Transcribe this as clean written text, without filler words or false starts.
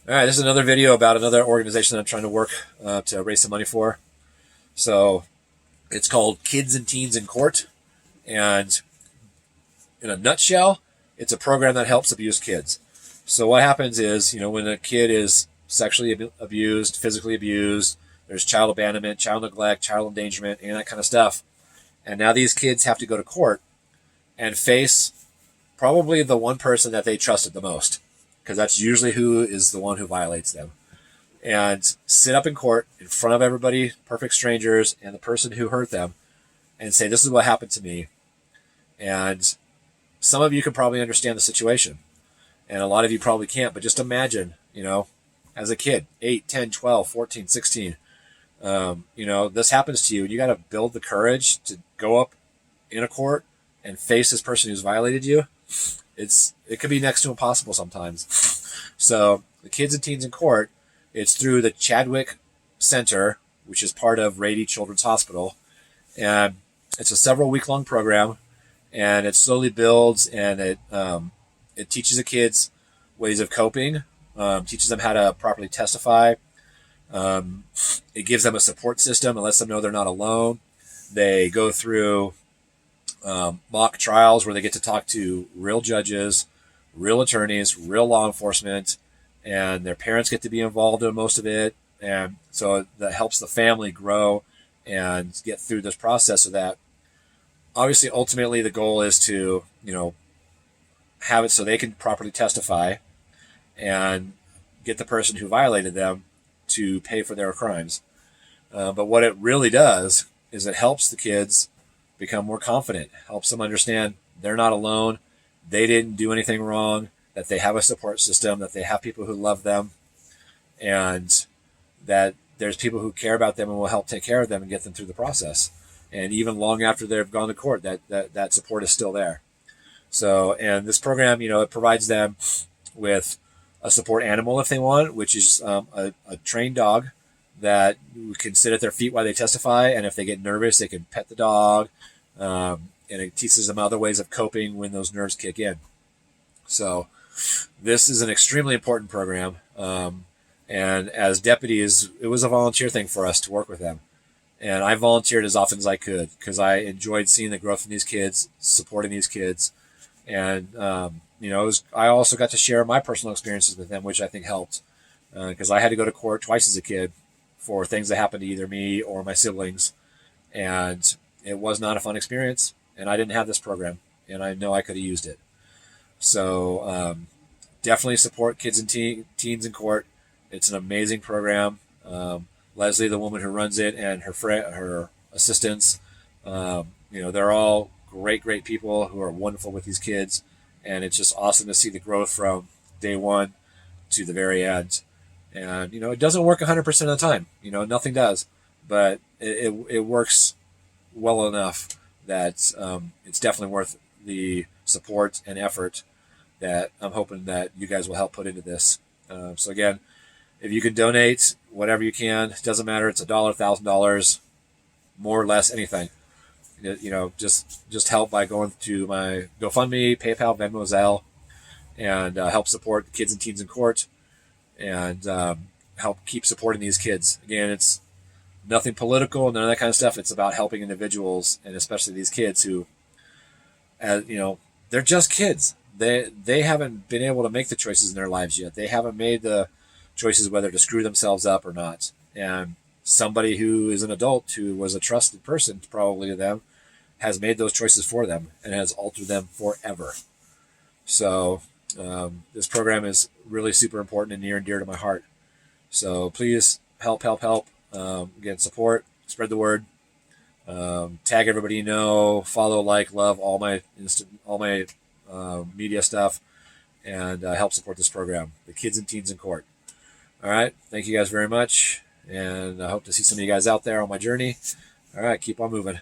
All right, this is another video about another organization that I'm trying to work to raise some money for. So it's called Kids and Teens in Court. And in a nutshell, it's a program that helps abused kids. So what happens is, when a kid is sexually abused, physically abused, there's child abandonment, child neglect, child endangerment, and that kind of stuff. And now these kids have to go to court and face probably the one person that they trusted the most, because that's usually who is the one who violates them, and sit up in court in front of everybody, perfect strangers, and the person who hurt them, and say, this is what happened to me. And some of you can probably understand the situation, and a lot of you probably can't, but just imagine, as a kid, 8, 10, 12, 14, 16, this happens to you, and you got to build the courage to go up in a court and face this person who's violated you. It can be next to impossible sometimes. So the Kids and Teens in Court, it's through the Chadwick Center, which is part of Rady Children's Hospital. And it's a several week-long program, and it slowly builds, and it teaches the kids ways of coping, teaches them how to properly testify. It gives them a support system and lets them know they're not alone. They go through mock trials where they get to talk to real judges, real attorneys, real law enforcement, and their parents get to be involved in most of it. And so that helps the family grow and get through this process, so that obviously ultimately the goal is to, have it so they can properly testify and get the person who violated them to pay for their crimes. But what it really does is it helps the kids become more confident, helps them understand they're not alone, they didn't do anything wrong, that they have a support system, that they have people who love them, and that there's people who care about them and will help take care of them and get them through the process. And even long after they've gone to court, that support is still there. So, and this program, it provides them with a support animal if they want, which is a trained dog that can sit at their feet while they testify, and if they get nervous, they can pet the dog, and it teaches them other ways of coping when those nerves kick in. So this is an extremely important program, and as deputies, it was a volunteer thing for us to work with them, and I volunteered as often as I could because I enjoyed seeing the growth in these kids, supporting these kids, and I also got to share my personal experiences with them, which I think helped, because I had to go to court twice as a kid for things that happened to either me or my siblings, and it was not a fun experience, and I didn't have this program, and I know I could have used it. So definitely support Kids and Teens in Court. It's an amazing program. Leslie, the woman who runs it, and her assistants, they're all great people who are wonderful with these kids, and it's just awesome to see the growth from day one to the very end. And it doesn't work 100% of the time. Nothing does, but it works well enough that it's definitely worth the support and effort that I'm hoping that you guys will help put into this. So again, if you can donate whatever you can, it doesn't matter. It's $1, $1,000, more or less, anything. Just help by going to my GoFundMe, PayPal, Venmo, Zelle, and help support the Kids and Teens in Court, and help keep supporting these kids. Again, it's nothing political, none of that kind of stuff. It's about helping individuals, and especially these kids who, they're just kids. They haven't been able to make the choices in their lives yet. They haven't made the choices whether to screw themselves up or not. And somebody who is an adult, who was a trusted person probably to them, has made those choices for them and has altered them forever. So this program is really super important and near and dear to my heart. So please help. Again, support, spread the word, tag everybody you know, follow, like, love all my media stuff, and help support this program, the Kids and Teens in Court. All right, thank you guys very much, and I hope to see some of you guys out there on my journey. All right, keep on moving.